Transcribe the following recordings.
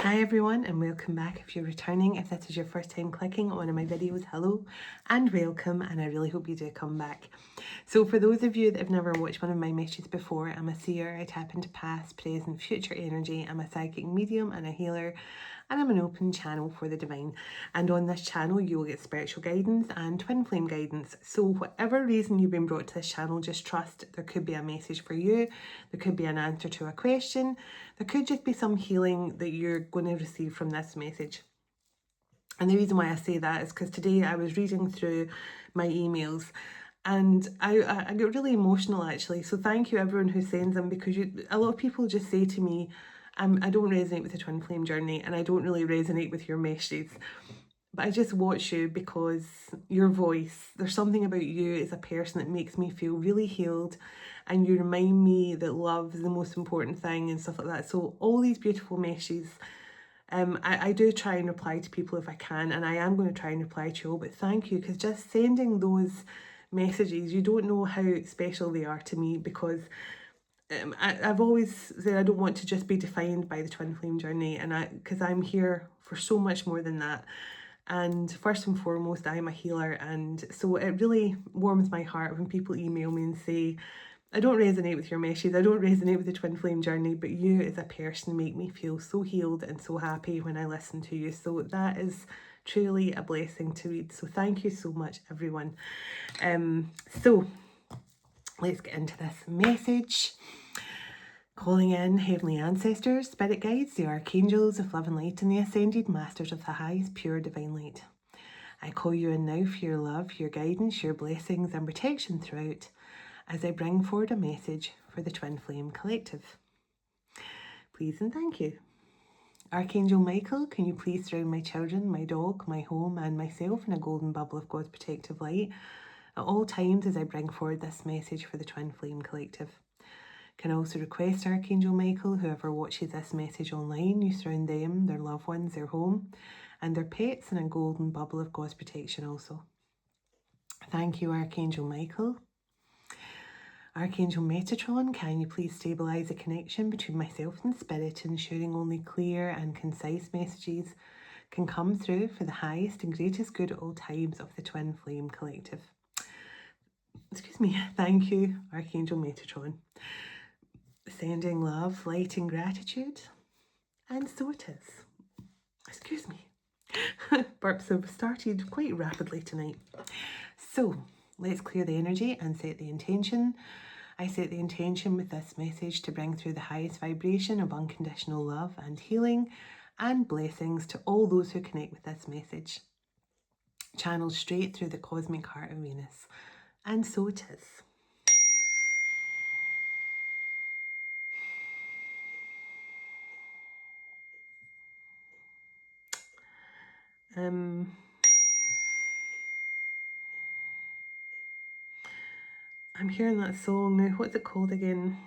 Hi everyone and welcome back. If you're returning, if this is your first time clicking on one of my videos, hello and welcome, and I really hope you do come back. So for those of you that have never watched one of my messages before, I'm a seer. I tap into past, present, future energy. I'm a psychic medium and a healer, and I'm an open channel for the divine. And on this channel you will get spiritual guidance and twin flame guidance. So whatever reason you've been brought to this channel, just trust there could be a message for you, there could be an answer to a question, there could just be some healing that you're going to receive from this message. And the reason why I say that is because today I was reading through my emails and I get really emotional actually. So thank you everyone who sends them, because a lot of people just say to me, I don't resonate with the twin flame journey and I don't really resonate with your messages. But I just watch you because your voice, there's something about you as a person that makes me feel really healed, and you remind me that love is the most important thing and stuff like that. So all these beautiful messages, I do try and reply to people if I can, and I am going to try and reply to you all, but thank you, because just sending those messages, you don't know how special they are to me, because I've always said I don't want to just be defined by the twin flame journey, and because I'm here for so much more than that. And first and foremost, I'm a healer, and so it really warms my heart when people email me and say, I don't resonate with your message, I don't resonate with the twin flame journey, but you as a person make me feel so healed and so happy when I listen to you. So that is truly a blessing to read. So thank you so much, everyone. So let's get into this message. Calling in heavenly ancestors, spirit guides, the archangels of love and light, and the ascended masters of the highest pure divine light. I call you in now for your love, your guidance, your blessings and protection throughout, as I bring forward a message for the Twin Flame Collective. Please and thank you. Archangel Michael, can you please surround my children, my dog, my home and myself in a golden bubble of God's protective light at all times as I bring forward this message for the Twin Flame Collective. Can also request Archangel Michael, whoever watches this message online, you surround them, their loved ones, their home and their pets in a golden bubble of God's protection also. Thank you, Archangel Michael. Archangel Metatron, can you please stabilise the connection between myself and spirit, ensuring only clear and concise messages can come through for the highest and greatest good at all times of the Twin Flame Collective. Excuse me. Thank you, Archangel Metatron. Sending love, light and gratitude. And so it is. Excuse me. Burps have started quite rapidly tonight. So let's clear the energy and set the intention. I set the intention with this message to bring through the highest vibration of unconditional love and healing and blessings to all those who connect with this message. Channeled straight through the cosmic heart of Venus. And so it is. I'm hearing that song now. What's it called again?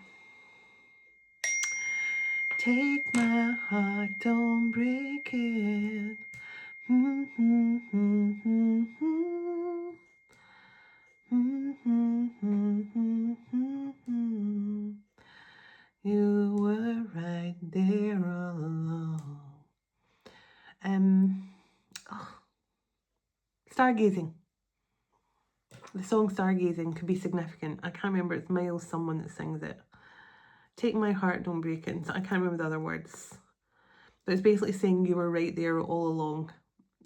Take my heart, don't break it. You were right there all along. Stargazing. The song Stargazing could be significant. I can't remember, it's Miles someone that sings it. Take my heart, don't break it. I can't remember the other words. But it's basically saying you were right there all along.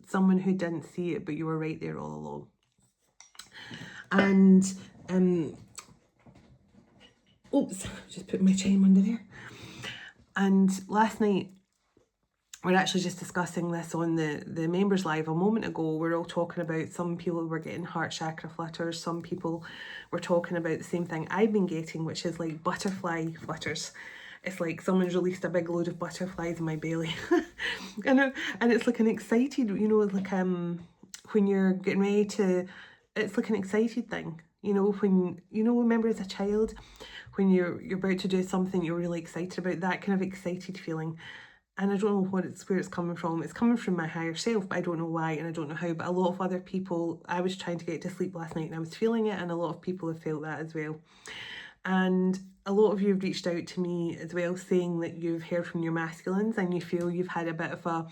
Someone who didn't see it, but you were right there all along. And, oops, just put my chime under there. And last night, we're actually just discussing this on the members live a moment ago. We're all talking about, some people were getting heart chakra flutters, some people were talking about the same thing I've been getting, which is like butterfly flutters. It's like someone's released a big load of butterflies in my belly. and it's like an excited, you know, like when you're getting ready to, it's like an excited thing. You know, when, you know, remember as a child, when you're about to do something you're really excited about, that kind of excited feeling. And I don't know where it's coming from. It's coming from my higher self, but I don't know why and I don't know how. But a lot of other people, I was trying to get to sleep last night and I was feeling it, and a lot of people have felt that as well. And a lot of you have reached out to me as well, saying that you've heard from your masculines and you feel you've had a bit of a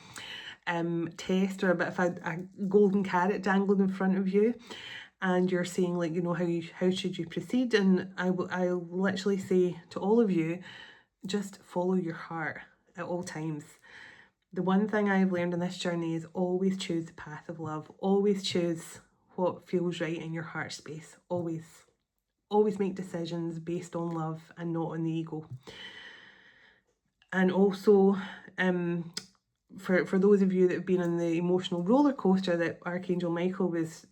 test or a bit of a golden carrot dangled in front of you, and you're saying, like, you know, how should you proceed? And I'll literally say to all of you, just follow your heart at all times. The one thing I've learned on this journey is always choose the path of love. Always choose what feels right in your heart space. Always. Always make decisions based on love and not on the ego. And also, for those of you that have been on the emotional roller coaster that Archangel Michael was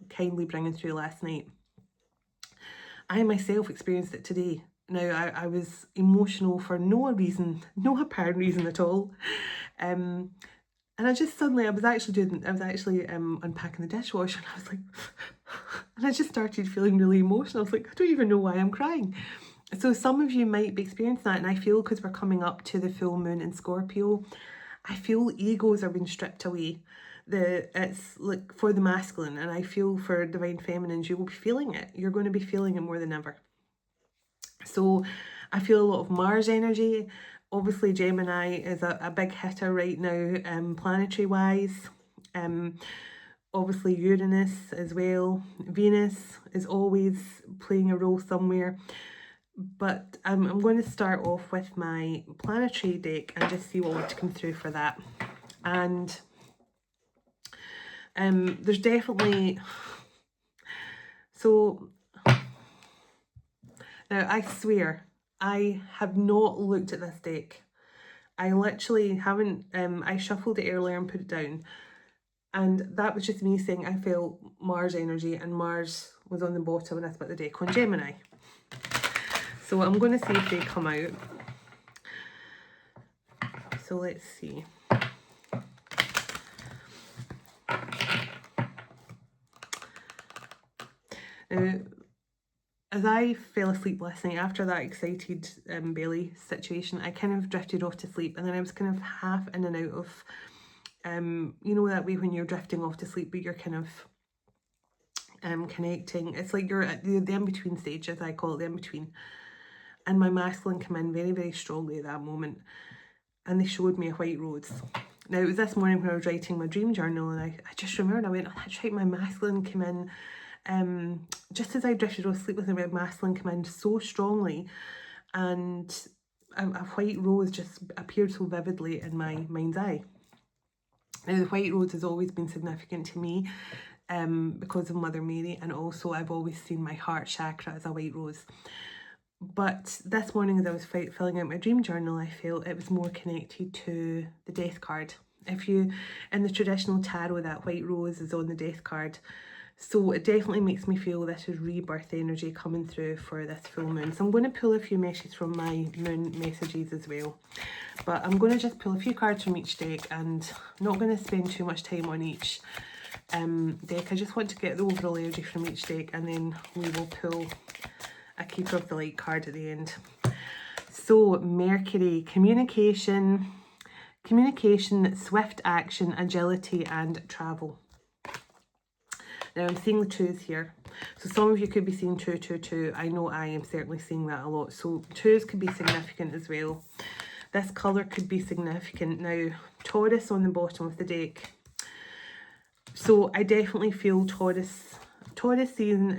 kindly bringing through last night, I myself experienced it today. Now, I was emotional for no reason, no apparent reason at all. And I just suddenly, I was actually unpacking the dishwasher, and I was like, and I just started feeling really emotional. I was like, I don't even know why I'm crying. So some of you might be experiencing that, and I feel because we're coming up to the full moon in Scorpio, I feel egos are being stripped away. It's like for the masculine, and I feel for divine feminines, you will be feeling it. You're going to be feeling it more than ever. So I feel a lot of Mars energy. Obviously, Gemini is a big hitter right now, planetary wise. Obviously, Uranus as well. Venus is always playing a role somewhere. But I'm going to start off with my planetary deck and just see what wants to come through for that. And there's definitely... So, now I swear, I have not looked at this deck. I literally haven't, I shuffled it earlier and put it down. And that was just me saying I felt Mars energy, and Mars was on the bottom, and that's about the deck on Gemini. So I'm going to see if they come out. So let's see. Now, as I fell asleep last night after that excited belly situation, I kind of drifted off to sleep, and then I was kind of half in and out of, you know, that way when you're drifting off to sleep, but you're kind of connecting. It's like you're at the in-between stage, as I call it, the in-between. And my masculine came in very, very strongly at that moment, and they showed me a white rose. Now, it was this morning when I was writing my dream journal, and I just remembered, I went, oh, that's right, my masculine came in. Just as I drifted off sleep with him, my masculine came in so strongly, and a white rose just appeared so vividly in my mind's eye. Now, the white rose has always been significant to me because of Mother Mary, and also I've always seen my heart chakra as a white rose. But this morning, as I was filling out my dream journal, I felt it was more connected to the death card. If you, in the traditional tarot, that white rose is on the death card. So it definitely makes me feel this is rebirth energy coming through for this full moon. So I'm going to pull a few messages from my moon messages as well. But I'm going to just pull a few cards from each deck, and I'm not going to spend too much time on each deck. I just want to get the overall energy from each deck, and then we will pull a Keeper of the Light card at the end. So Mercury, communication, swift action, agility, and travel. Now I'm seeing the twos here. So some of you could be seeing 222. I know I am certainly seeing that a lot. So twos could be significant as well. This colour could be significant. Now, Taurus on the bottom of the deck. So I definitely feel Taurus season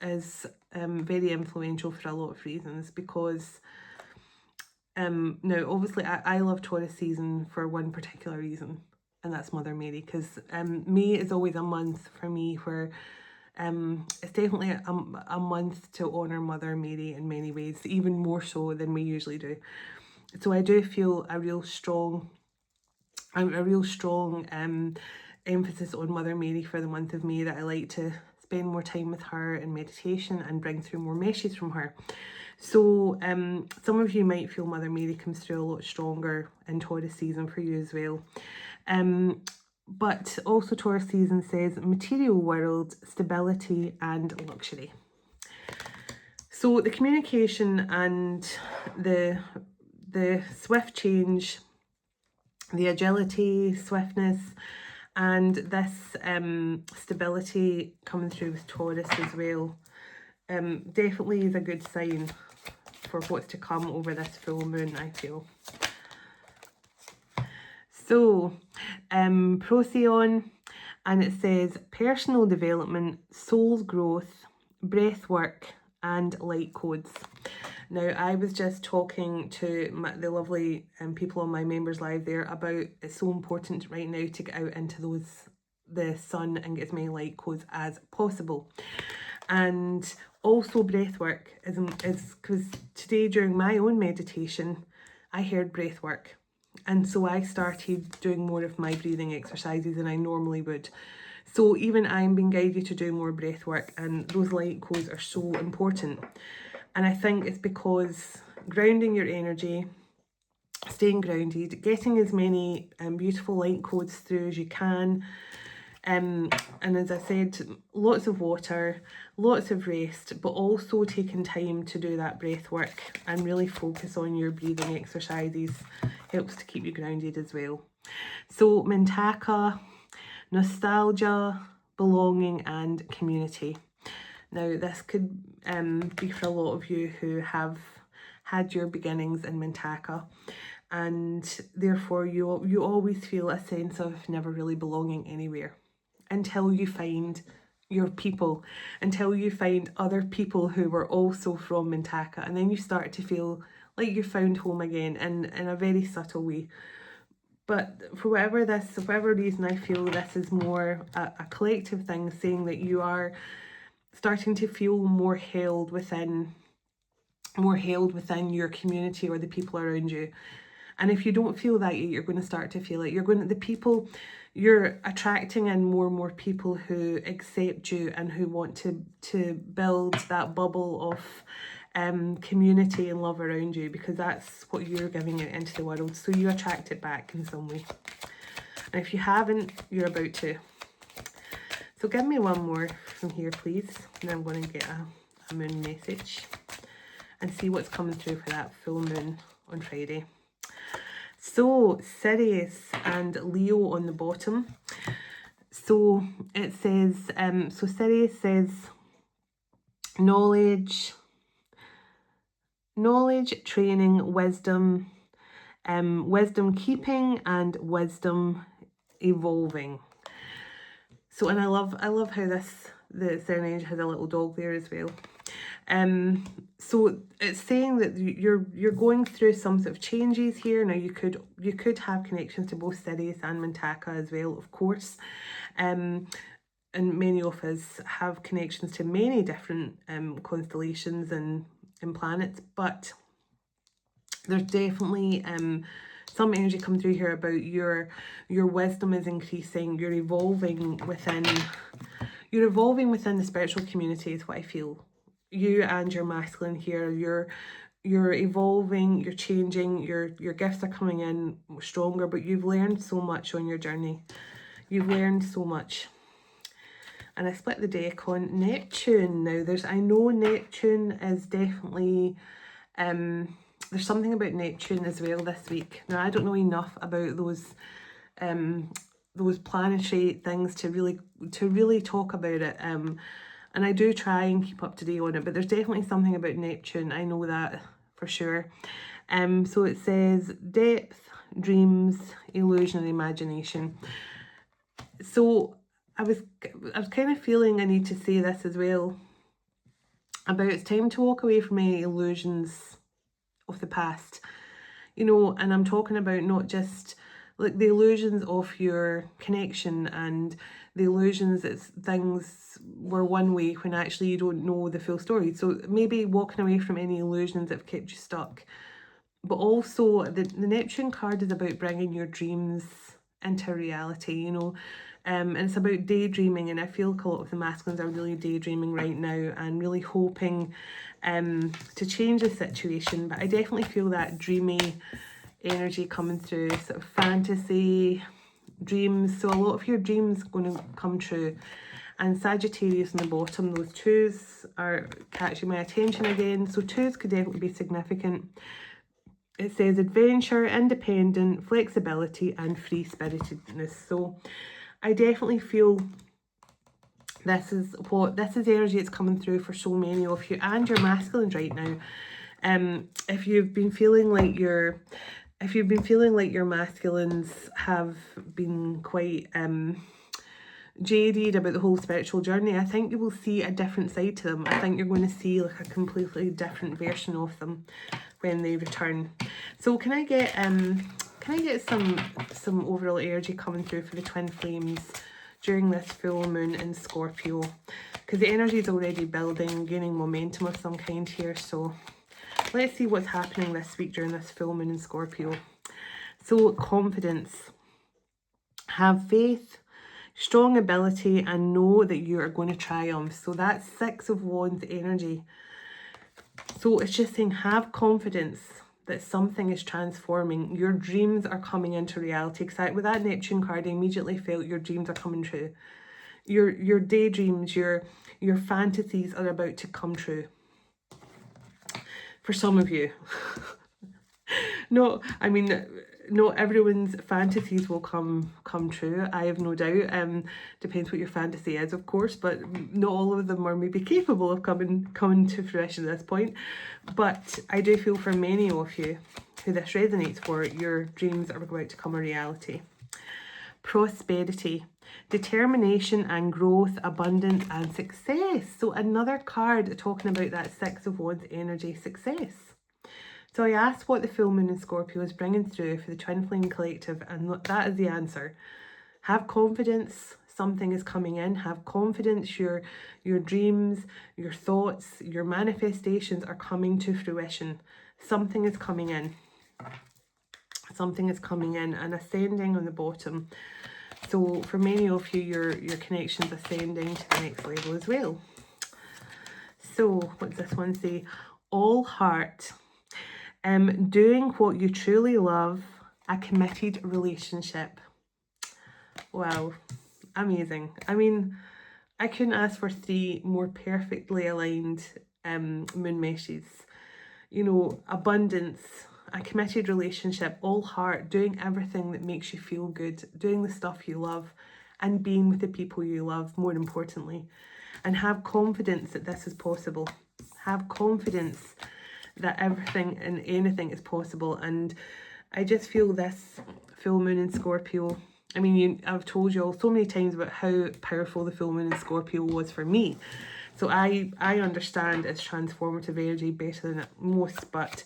is very influential for a lot of reasons, because now obviously I love Taurus season for one particular reason, and that's Mother Mary, because May is always a month for me where it's definitely a month to honour Mother Mary in many ways, even more so than we usually do. So I do feel a real strong emphasis on Mother Mary for the month of May, that I like to spend more time with her in meditation and bring through more messages from her. So some of you might feel Mother Mary comes through a lot stronger in Taurus season for you as well. But also Taurus season says material world, stability and luxury. So the communication and the swift change, the agility, swiftness, and this stability coming through with Taurus as well. definitely is a good sign for what's to come over this full moon, I feel. So, Procyon, and it says personal development, soul's growth, breath work, and light codes. Now, I was just talking to the lovely people on my members live there about it's so important right now to get out into the sun and get as many light codes as possible. And also breath work is because today during my own meditation, I heard breath work. And so I started doing more of my breathing exercises than I normally would. So even I'm being guided to do more breath work, and those light codes are so important. And I think it's because grounding your energy, staying grounded, getting as many beautiful light codes through as you can. And as I said, lots of water, lots of rest, but also taking time to do that breath work and really focus on your breathing exercises helps to keep you grounded as well. So Mintaka, nostalgia, belonging, and community. Now, this could be for a lot of you who have had your beginnings in Mintaka, and therefore you always feel a sense of never really belonging anywhere until you find your people, until you find other people who were also from Mintaka, and then you start to feel like you found home again in a very subtle way. But for whatever reason, I feel this is more a collective thing, saying that you are starting to feel more held within your community or the people around you. And if you don't feel that yet, you're going to start to feel it. You're attracting in more and more people who accept you and who want to build that bubble of community and love around you, because that's what you're giving out into the world. So you attract it back in some way. And if you haven't, you're about to. So give me one more from here, please. And I'm going to get a moon message and see what's coming through for that full moon on Friday. So Sirius and Leo on the bottom. So it says, so Sirius says knowledge, training, wisdom, wisdom keeping, and wisdom evolving. So, and I love how the Serenade has a little dog there as well. So it's saying that you're going through some sort of changes here. Now you could have connections to both Sirius and Mintaka as well, of course. And many of us have connections to many different constellations and planets, but there's definitely some energy come through here about your wisdom is increasing, you're evolving within the spiritual community is what I feel. You and your masculine here, you're evolving, you're changing, your gifts are coming in stronger, but you've learned so much on your journey. You've learned so much. And I split the deck on Neptune. Now I know Neptune is definitely there's something about Neptune as well this week. Now I don't know enough about those planetary things to really talk about it. And I do try and keep up to date on it, but there's definitely something about Neptune. I know that for sure. So it says depth, dreams, illusion, and imagination. So I was kind of feeling I need to say this as well about it's time to walk away from any illusions of the past, and I'm talking about not just like the illusions of your connection and the illusions that things were one way when actually you don't know the full story. So maybe walking away from any illusions that have kept you stuck. But also the Neptune card is about bringing your dreams into reality, and it's about daydreaming, and I feel like a lot of the masculines are really daydreaming right now and really hoping to change the situation. But I definitely feel that dreamy energy coming through, sort of fantasy, dreams. So a lot of your dreams going to come true. And Sagittarius on the bottom, those twos are catching my attention again. So twos could definitely be significant. It says adventure, independent, flexibility, and free-spiritedness. So I definitely feel This is energy that's coming through for so many of you and your masculines right now. If you've been feeling like your masculines have been quite jaded about the whole spiritual journey, I think you will see a different side to them. I think you're going to see like a completely different version of them when they return. So can I get some overall energy coming through for the twin flames during this full moon in Scorpio? Because the energy is already building, gaining momentum of some kind here. So let's see what's happening this week during this full moon in Scorpio. So confidence, have faith, strong ability, and know that you are going to triumph. So that's Six of Wands energy. So it's just saying, have confidence that something is transforming. Your dreams are coming into reality. Because with that Neptune card, I immediately felt your dreams are coming true. Your daydreams, your fantasies are about to come true. For some of you. No, I mean, not everyone's fantasies will come true, I have no doubt. Depends what your fantasy is, of course, but not all of them are maybe capable of coming to fruition at this point. But I do feel for many of you who this resonates for, your dreams are about to come a reality. Prosperity, determination and growth, abundance and success. So another card talking about that Six of Wands energy, success. So I asked what the full moon in Scorpio is bringing through for the Twin Flame Collective, and that is the answer. Have confidence, something is coming in. Have confidence, your dreams, your thoughts, your manifestations are coming to fruition. Something is coming in. Something is coming in and ascending on the bottom. So for many of you, your connection's ascending to the next level as well. So what does this one say? All heart. Doing what you truly love, a committed relationship. Wow, amazing. I mean, I couldn't ask for 3 more perfectly aligned moon meshes. You know, abundance, a committed relationship, all heart, doing everything that makes you feel good, doing the stuff you love, and being with the people you love, more importantly. And have confidence that this is possible. Have confidence that everything and anything is possible. And I just feel this full moon in Scorpio, I mean, I've told you all so many times about how powerful the full moon in Scorpio was for me. So I understand its transformative energy better than most, but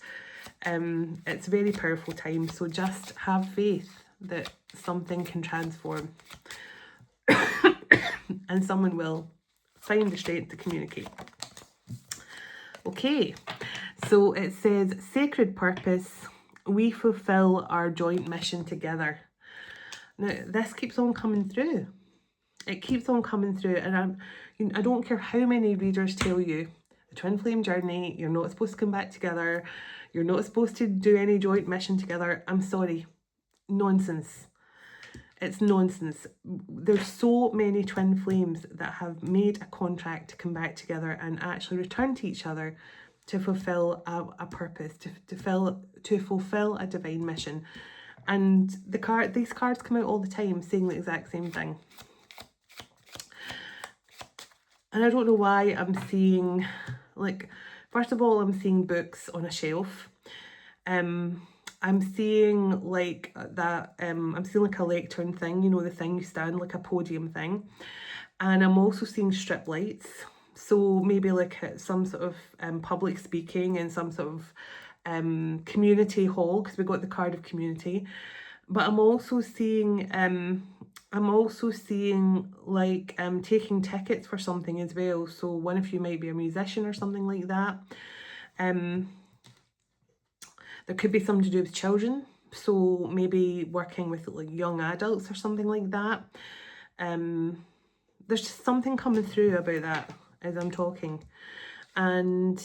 it's a very powerful time. So just have faith that something can transform and someone will find the strength to communicate. Okay, so it says, sacred purpose, we fulfill our joint mission together. Now, this keeps on coming through. It keeps on coming through, and I don't care how many readers tell you, the twin flame journey, you're not supposed to come back together, you're not supposed to do any joint mission together. I'm sorry. Nonsense. It's nonsense. There's so many twin flames that have made a contract to come back together and actually return to each other to fulfill a purpose, to fulfill a divine mission. And these cards come out all the time saying the exact same thing. And I don't know why I'm seeing, like, first of all, I'm seeing books on a shelf. I'm seeing like that, I'm seeing like a lectern thing, you know, the thing you stand, like a podium thing. And I'm also seeing strip lights. So maybe like some sort of public speaking in some sort of community hall, because we got the card of community. But I'm also seeing like taking tickets for something as well. So one of you might be a musician or something like that. There could be something to do with children, so maybe working with like young adults or something like that. There's just something coming through about that as I'm talking. And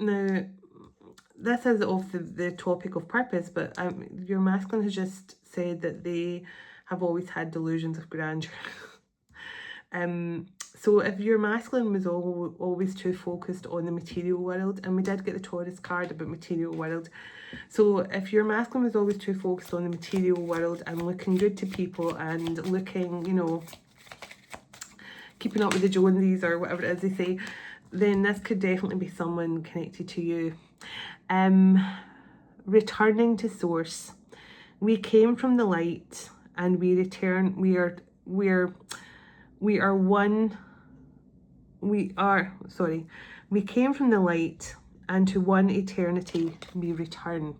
now, this is off the topic of purpose, but your masculine has just said that they have always had delusions of grandeur. So if your masculine was always too focused on the material world, and we did get the Taurus card about material world. So if your masculine was always too focused on the material world and looking good to people and looking, you know, keeping up with the Joneses or whatever it is they say, then this could definitely be someone connected to you. Returning to source. We came from the light and we return. We are one. We came from the light and to one eternity we return.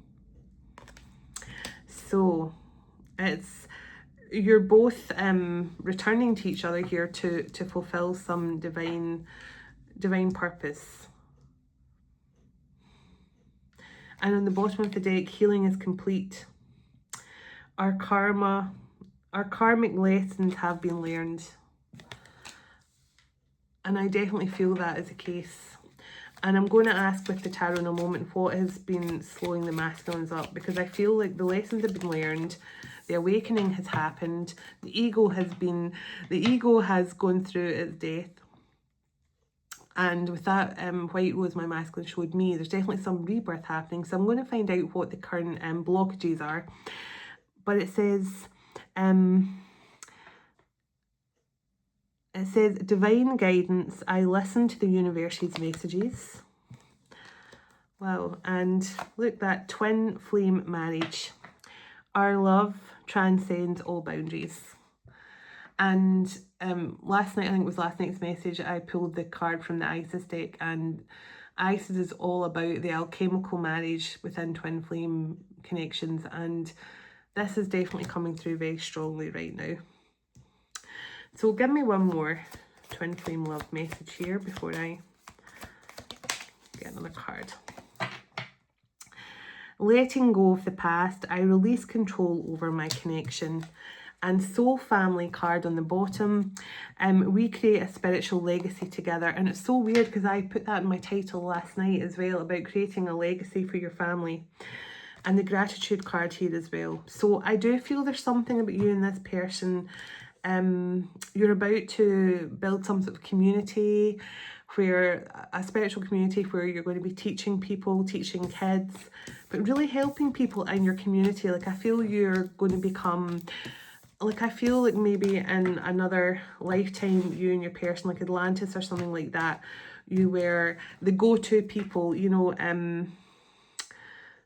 So you're both returning to each other here to fulfill some divine purpose. And on the bottom of the deck, healing is complete. Our karmic lessons have been learned. And I definitely feel that is the case. And I'm going to ask with the tarot in a moment what has been slowing the masculines up, because I feel like the lessons have been learned, the awakening has happened, the ego has gone through its death. And with that white rose my masculine showed me, there's definitely some rebirth happening. So I'm going to find out what the current blockages are. But it says divine guidance. I listen to the universe's messages. Wow. And look, that twin flame marriage. Our love transcends all boundaries. And last night, I think it was last night's message, I pulled the card from the Isis deck, and Isis is all about the alchemical marriage within twin flame connections, and this is definitely coming through very strongly right now. So give me one more twin flame love message here before I get another card. Letting go of the past, I release control over my connection. And soul family card on the bottom. We create a spiritual legacy together. And it's so weird because I put that in my title last night as well, about creating a legacy for your family. And the gratitude card here as well. So I do feel there's something about you and this person. You're about to build some sort of community, where a spiritual community where you're going to be teaching people, teaching kids, but really helping people in your community. Like I feel you're going to become, like I feel like maybe in another lifetime, you and your person, like Atlantis or something like that, you were the go-to people, you know.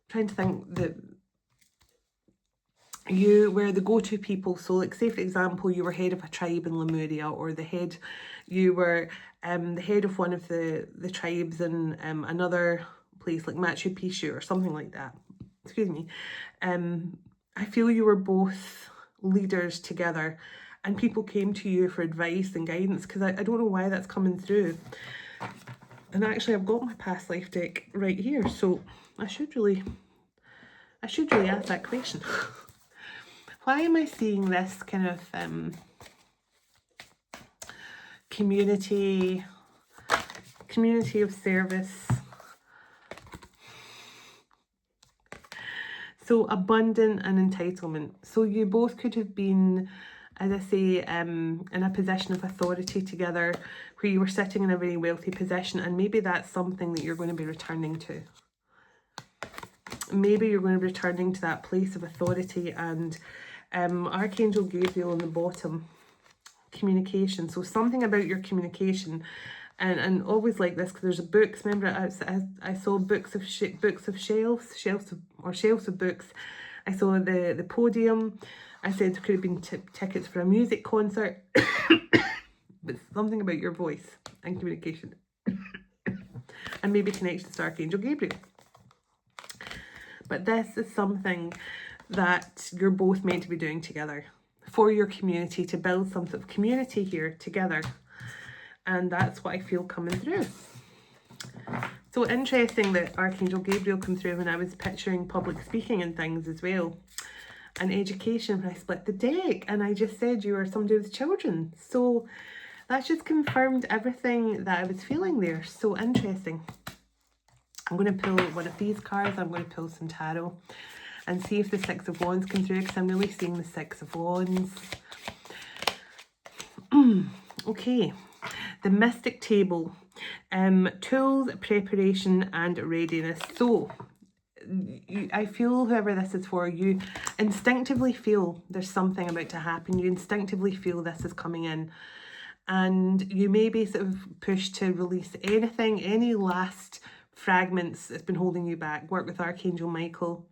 Trying to think that you were the go-to people. So like say for example, you were head of a tribe in Lemuria, or you were the head of one of the tribes in another place like Machu Picchu or something like that. Excuse me. I feel you were both leaders together, and people came to you for advice and guidance, because I don't know why that's coming through. And actually I've got my past life deck right here, so I should really ask that question. Why am I seeing this kind of community of service? So abundant and entitlement. So you both could have been, as I say, in a position of authority together, where you were sitting in a very wealthy position, and maybe that's something that you're going to be returning to. Maybe you're going to be returning to that place of authority. And Archangel Gabriel on the bottom, communication. So something about your communication, and always like this, because there's books. Remember, I saw books of shelves of books. I saw the podium. I said it could have been tickets for a music concert, but something about your voice and communication, and maybe connection to Archangel Gabriel. But this is something that you're both meant to be doing together for your community, to build some sort of community here together. And that's what I feel coming through. So interesting that Archangel Gabriel came through when I was picturing public speaking and things as well. And education, when I split the deck, and I just said you were somebody with children. So that's just confirmed everything that I was feeling there. So interesting. I'm going to pull one of these cards. I'm going to pull some tarot and see if the Six of Wands come through, because I'm really seeing the Six of Wands. Okay, The Mystic Table, tools, preparation and readiness. So I feel whoever this is for, you instinctively feel there's something about to happen. You instinctively feel this is coming in. And you may be sort of pushed to release anything, any last fragments that's been holding you back. Work with Archangel Michael,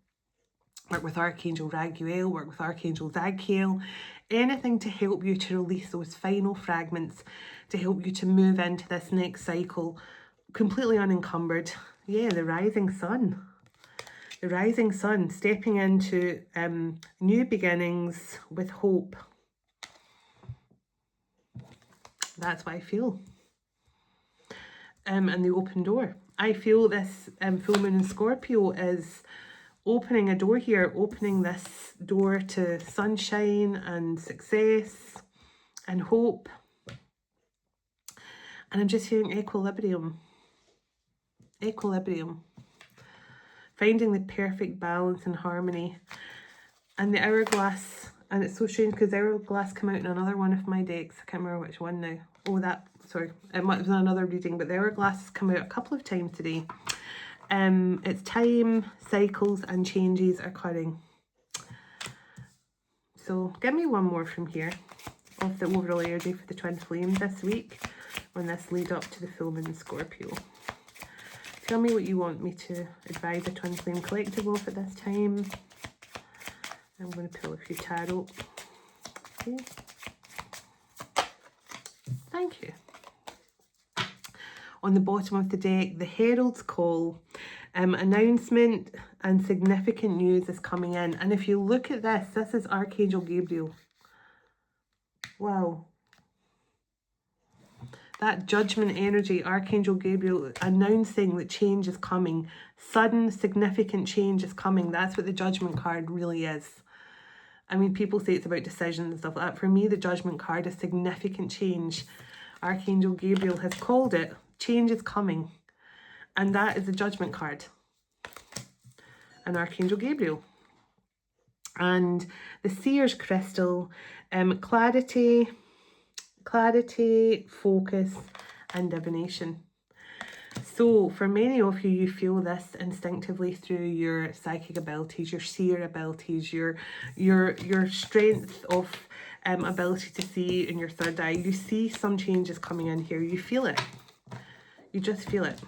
work with Archangel Raguel, work with Archangel Zadkiel. Anything to help you to release those final fragments, to help you to move into this next cycle completely unencumbered. Yeah, the rising sun. The rising sun, stepping into new beginnings with hope. That's what I feel. And the open door. I feel this full moon in Scorpio is opening a door here, opening this door to sunshine and success and hope. And I'm just hearing equilibrium. Equilibrium. Finding the perfect balance and harmony. And the hourglass, and it's so strange because the hourglass came out in another one of my decks. I can't remember which one now. Oh, sorry, it was another reading, but the hourglass has come out a couple of times today. It's time, cycles and changes are occurring. So give me one more from here of the overall energy for the twin flame this week on this lead up to the full moon in Scorpio. Tell me what you want me to advise the Twin Flame Collective of at this time. I'm going to pull a few tarot. Okay. Thank you. On the bottom of the deck, the Herald's Call. Announcement and significant news is coming in. And if you look at this, this is Archangel Gabriel. Wow. That judgment energy, Archangel Gabriel announcing that change is coming. Sudden, significant change is coming. That's what the judgment card really is. I mean, people say it's about decisions and stuff like that. For me, the judgment card is significant change. Archangel Gabriel has called it. Change is coming. And that is the judgment card. And Archangel Gabriel. And the Seer's Crystal, clarity, focus, and divination. So for many of you, you feel this instinctively through your psychic abilities, your seer abilities, your strength of ability to see in your third eye. You see some changes coming in here. You feel it. You just feel it.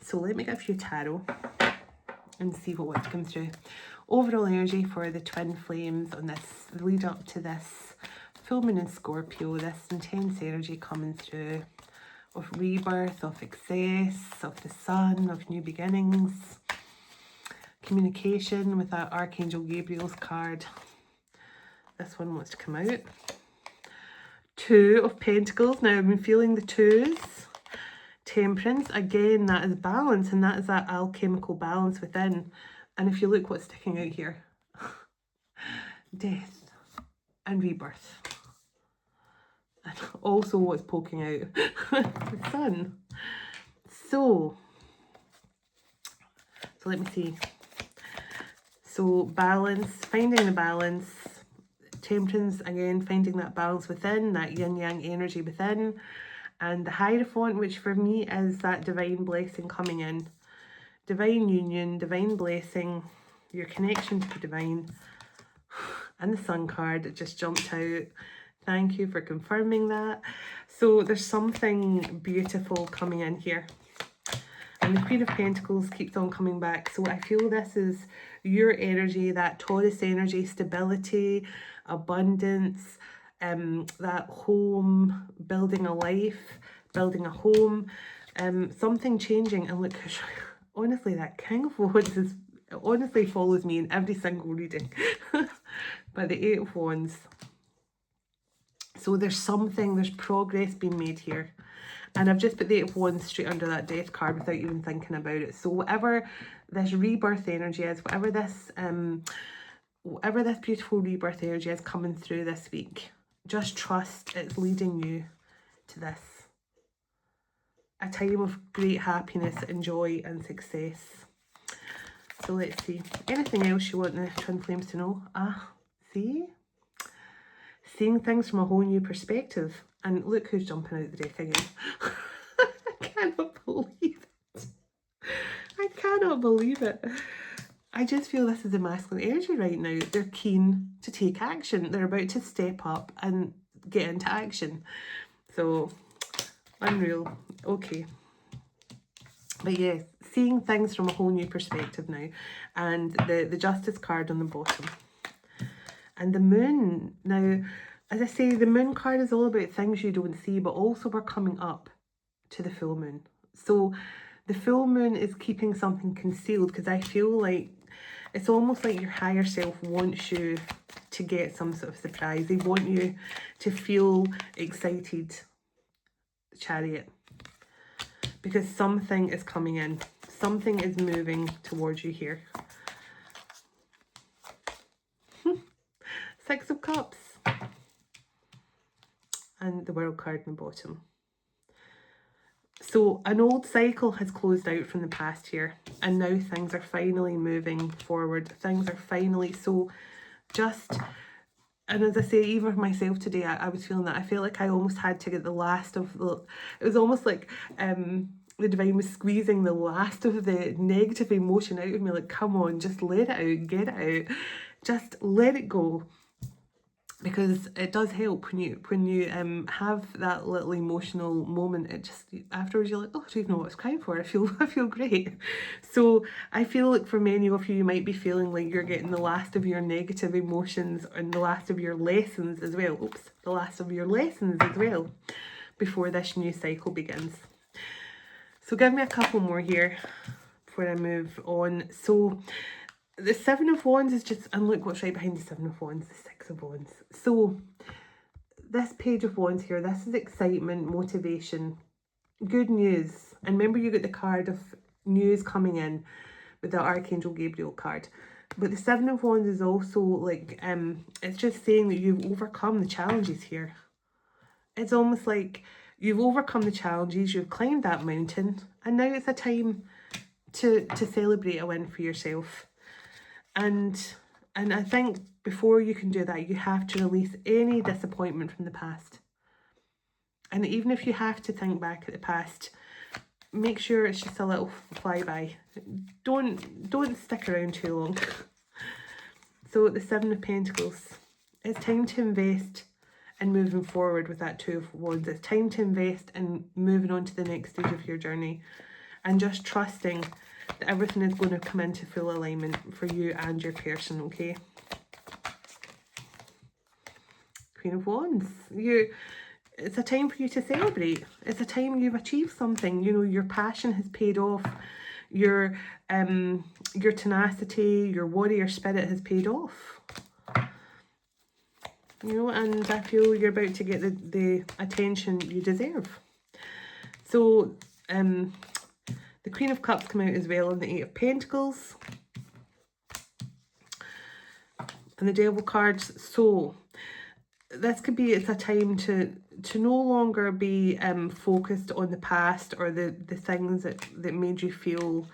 So let me get a few tarot and see what comes through. Overall energy for the twin flames on this lead up to this full moon in Scorpio, this intense energy coming through of rebirth, of success, of the sun, of new beginnings, communication with that Archangel Gabriel's card. This one wants to come out. Two of Pentacles. Now I've been feeling the twos. Temperance, again, that is balance, and that is that alchemical balance within. And if you look what's sticking out here, death and rebirth. And also what's poking out, the sun. So let me see. So balance, finding the balance. Temperance, again, finding that balance within, that yin-yang energy within. And the Hierophant, which for me is that divine blessing coming in. Divine union, divine blessing, your connection to the divine. And the Sun card, it just jumped out. Thank you for confirming that. So there's something beautiful coming in here. And the Queen of Pentacles keeps on coming back. So I feel this is your energy, that Taurus energy, stability, abundance, that home, building a life, building a home, something changing. And look, honestly, that King of Wands is, honestly follows me in every single reading. But the Eight of Wands. So there's progress being made here. And I've just put the Eight of Wands straight under that Death card without even thinking about it. So whatever this rebirth energy is, whatever this beautiful rebirth energy is coming through this week, just trust it's leading you to this. A time of great happiness and joy and success. So let's see. Anything else you want the twin flames to know? See? seeing things from a whole new perspective. And look who's jumping out the deck again. I cannot believe it. I cannot believe it. I just feel this is the masculine energy right now. They're keen to take action. They're about to step up and get into action. So, unreal. Okay. But yeah, seeing things from a whole new perspective now. And the Justice card on the bottom. And the Moon. Now, as I say, the Moon card is all about things you don't see, but also we're coming up to the full moon. So the full moon is keeping something concealed, because I feel like it's almost like your higher self wants you to get some sort of surprise. They want you to feel excited, Chariot, because something is coming in. Something is moving towards you here. Six of Cups. And the World card in the bottom. So an old cycle has closed out from the past here, and now things are finally moving forward. Things are finally, so just, and as I say, even for myself today, I was feeling that. I feel like I almost had to get the last of the, it was almost like the divine was squeezing the last of the negative emotion out of me, like, come on, just let it out, get it out, just let it go. Because it does help when you have that little emotional moment. It just, afterwards you're like, oh, I don't even know what I was crying for. I feel great. So I feel like for many of you might be feeling like you're getting the last of your negative emotions and the last of your lessons as well. Oops, the last of your lessons as well before this new cycle begins. So give me a couple more here before I move on. So the Seven of Wands is just, and look what's right behind the Seven of Wands, the Six of Wands. So this Page of Wands here, this is excitement, motivation, good news. And remember, you get the card of news coming in with the Archangel Gabriel card. But the Seven of Wands is also like, it's just saying that you've overcome the challenges here. It's almost like you've overcome the challenges, you've climbed that mountain, and now it's a time to celebrate a win for yourself. And I think before you can do that, you have to release any disappointment from the past. And even if you have to think back at the past, make sure it's just a little flyby. Don't stick around too long. So the Seven of Pentacles. It's time to invest in moving forward with that Two of Wands. It's time to invest in moving on to the next stage of your journey. And just trusting that everything is going to come into full alignment for you and your person, okay? Queen of Wands. It's a time for you to celebrate. It's a time you've achieved something. You know, your passion has paid off. Your tenacity, your warrior spirit has paid off. You know, and I feel you're about to get the attention you deserve. So, the Queen of Cups come out as well, and the Eight of Pentacles. And the Devil cards. So this could be, it's a time to no longer be focused on the past or the things that made you feel,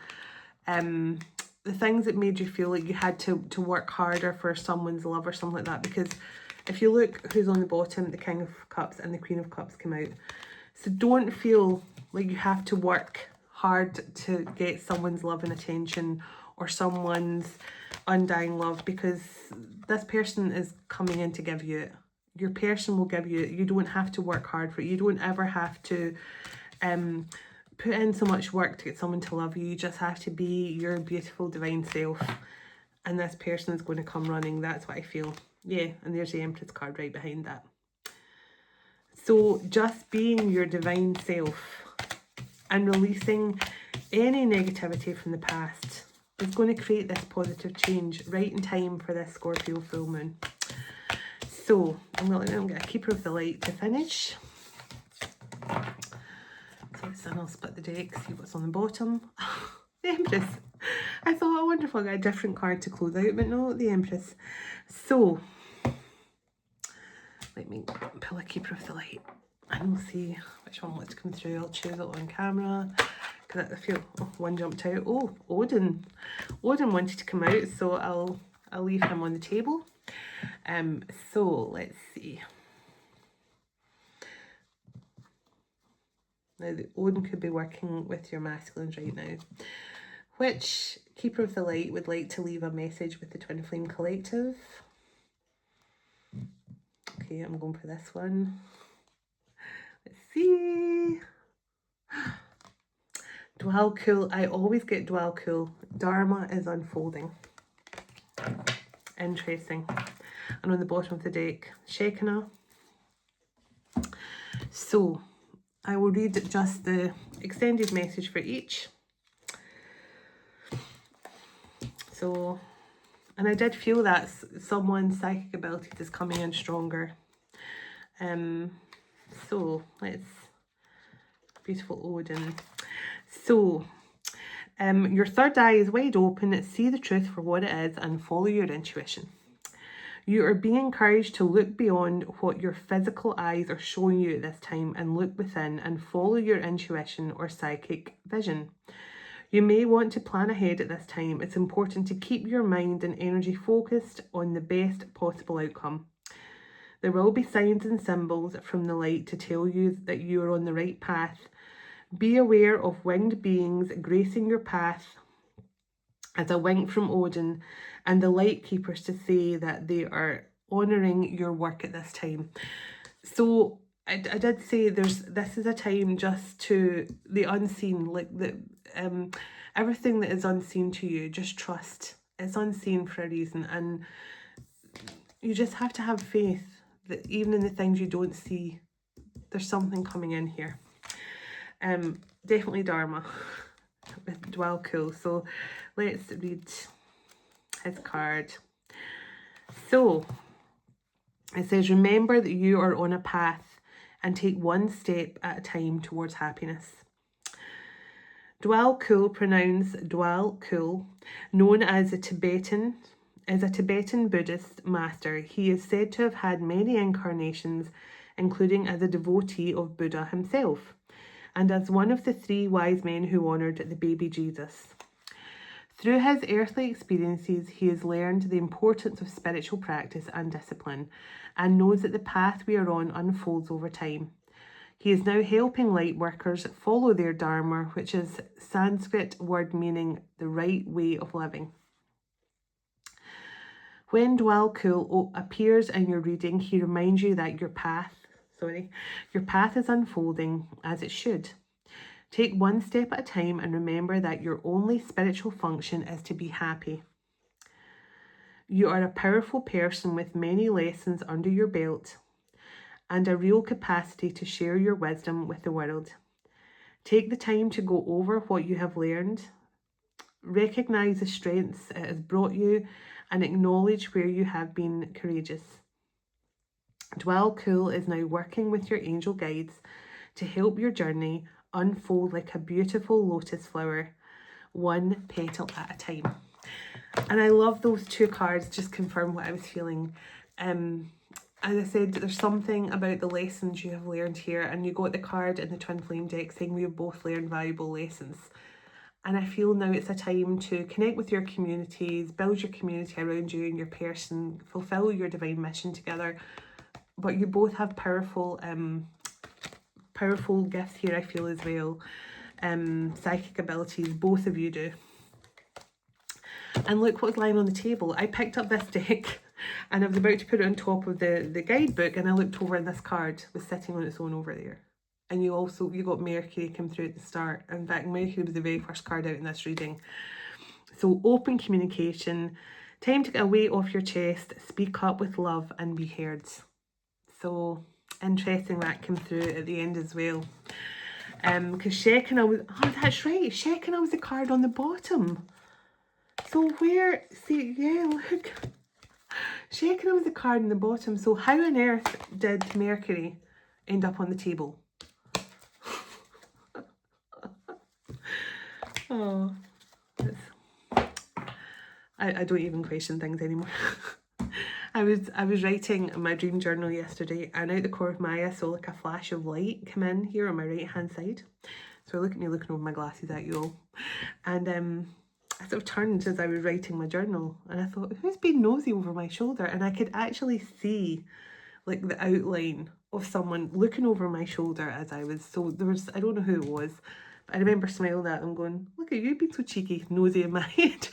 the things that made you feel like you had to work harder for someone's love or something like that. Because if you look who's on the bottom, the King of Cups and the Queen of Cups come out. So don't feel like you have to work hard to get someone's love and attention or someone's undying love, because this person is coming in to give you it. Your person will give you it. You don't have to work hard for it. You don't ever have to put in so much work to get someone to love you. You just have to be your beautiful divine self, and this person is going to come running. That's what I feel. Yeah, and there's the Empress card right behind that. So just being your divine self and releasing any negativity from the past is going to create this positive change right in time for this Scorpio full moon. So I'm going to get a Keeper of the Light to finish. So then I'll split the deck, see what's on the bottom. The Empress. I thought, I wonder if I got a different card to close out, but no, the Empress. So let me pull a Keeper of the Light and we'll see which one wants to come through. I'll choose it on camera because I feel one jumped out. Oh, Odin. Odin wanted to come out, so I'll leave him on the table. So let's see. Now, the Odin could be working with your masculines right now. Which Keeper of the Light would like to leave a message with the Twin Flame Collective? Okay, I'm going for this one. Let's see. Dwalkul. I always get Dwalkul. Dharma is unfolding. Interesting. And on the bottom of the deck, Shekinah. So, I will read just the extended message for each. So, and I did feel that someone's psychic ability is coming in stronger. So, let's... Beautiful Odin. So, your third eye is wide open. See the truth for what it is and follow your intuition. You are being encouraged to look beyond what your physical eyes are showing you at this time and look within and follow your intuition or psychic vision. You may want to plan ahead at this time. It's important to keep your mind and energy focused on the best possible outcome. There will be signs and symbols from the light to tell you that you are on the right path. Be aware of winged beings gracing your path as a wink from Odin and the light keepers to say that they are honouring your work at this time. So I did say this is a time just to the unseen, like everything that is unseen to you, just trust. It's unseen for a reason, and you just have to have faith that even in the things you don't see, there's something coming in here. Definitely Dharma with Dwalkul. So let's read his card. So it says, remember that you are on a path and take one step at a time towards happiness. Dwalkul, pronounced Dwalkul, known as a Tibetan Buddhist master. He is said to have had many incarnations, including as a devotee of Buddha himself, and as one of the 3 wise men who honoured the baby Jesus. Through his earthly experiences, he has learned the importance of spiritual practice and discipline, and knows that the path we are on unfolds over time. He is now helping light workers follow their Dharma, which is Sanskrit word meaning the right way of living. When Dwalkul appears in your reading, he reminds you that your path is unfolding as it should. Take one step at a time and remember that your only spiritual function is to be happy. You are a powerful person with many lessons under your belt and a real capacity to share your wisdom with the world. Take the time to go over what you have learned, recognize the strengths it has brought you, and acknowledge where you have been courageous. Dwalkul is now working with your angel guides to help your journey unfold like a beautiful lotus flower, one petal at a time. And I love those 2 cards, just confirm what I was feeling. As I said, there's something about the lessons you have learned here, and you got the card in the Twin Flame deck saying we have both learned valuable lessons. And I feel now it's a time to connect with your communities, build your community around you and your person, fulfill your divine mission together. But you both have powerful gifts here, I feel, as well. Psychic abilities, both of you do. And look what's lying on the table. I picked up this deck and I was about to put it on top of the guidebook, and I looked over and this card was sitting on its own over there. And you got Mercury come through at the start. In fact, Mercury was the very first card out in this reading. So open communication, time to get a weight off your chest, speak up with love and be heard. So interesting that came through at the end as well. Because Shekinah was, that's right, Shekinah was the card on the bottom. So look. Shekinah was the card on the bottom. So how on earth did Mercury end up on the table? Oh, I don't even question things anymore. I was writing my dream journal yesterday, and out the corner of my eye I saw like a flash of light come in here on my right hand side. So look at me looking over my glasses at you all. And I sort of turned as I was writing my journal, and I thought, who's being nosy over my shoulder? And I could actually see like the outline of someone looking over my shoulder as I was, so there was, I don't know who it was, but I remember smiling at them going, look at you being so cheeky, nosy in my head.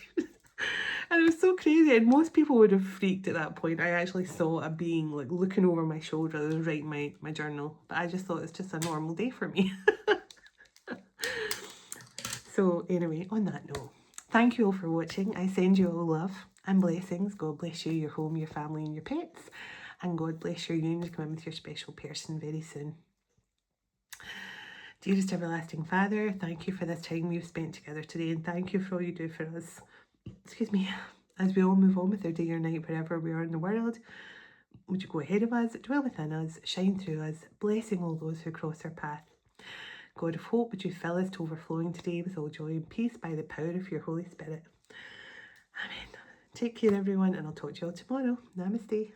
And it was so crazy, and most people would have freaked at that point. I actually saw a being like looking over my shoulder as I was writing my journal, but I just thought it's just a normal day for me. So anyway, on that note, thank you all for watching. I send you all love and blessings. God bless you, your home, your family and your pets. And God bless your union to come in with your special person very soon. Dearest everlasting Father, thank you for this time we've spent together today, and thank you for all you do for us. Excuse me. As we all move on with our day or night, wherever we are in the world, would you go ahead of us, dwell within us, shine through us, blessing all those who cross our path. God of hope, would you fill us to overflowing today with all joy and peace by the power of your Holy Spirit. Amen. Take care, everyone, and I'll talk to you all tomorrow. Namaste.